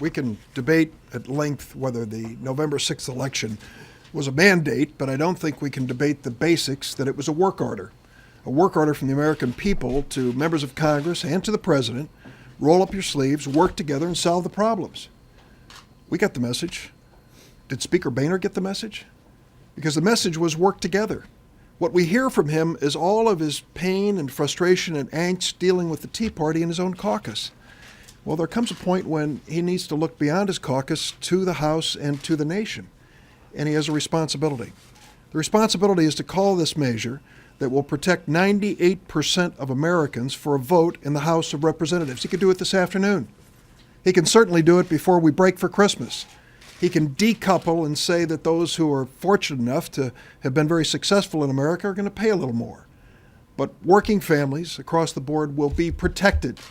We can debate at length whether the November 6th election was a mandate, but I don't think we can debate the basics that it was a work order from the American people to members of Congress and to the president. Roll up your sleeves, work together, and solve the problems. We got the message. Did Speaker Boehner get the message? Because the message was work together. What we hear from him is all of his pain and frustration and angst dealing with the Tea Party in his own caucus. Well, there comes a point when he needs to look beyond his caucus to the House and to the nation, and he has a responsibility. The responsibility is to call this measure that will protect 98% of Americans for a vote in the House of Representatives. He could do it this afternoon. He can certainly do it before we break for Christmas. He can decouple and say that those who are fortunate enough to have been very successful in America are going to pay a little more. But working families across the board will be protected.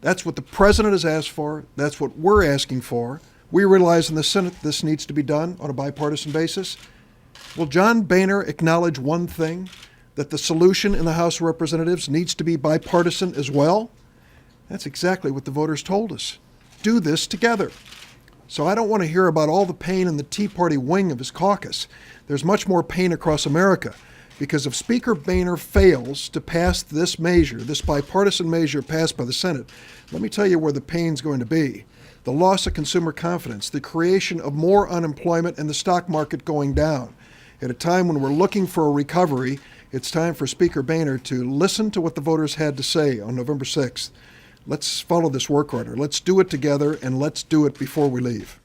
That's what the president has asked for. That's what we're asking for. We realize in the Senate this needs to be done on a bipartisan basis. Will John Boehner acknowledge one thing, that the solution in the House of Representatives needs to be bipartisan as well? That's exactly what the voters told us. Do this together. So I don't want to hear about all the pain in the Tea Party wing of his caucus. There's much more pain across America. Because if Speaker Boehner fails to pass this measure, this bipartisan measure passed by the Senate, let me tell you where the pain's going to be. The loss of consumer confidence, the creation of more unemployment, and the stock market going down. At a time when we're looking for a recovery, it's time for Speaker Boehner to listen to what the voters had to say on November 6th. Let's follow this work order. Let's do it together, and let's do it before we leave.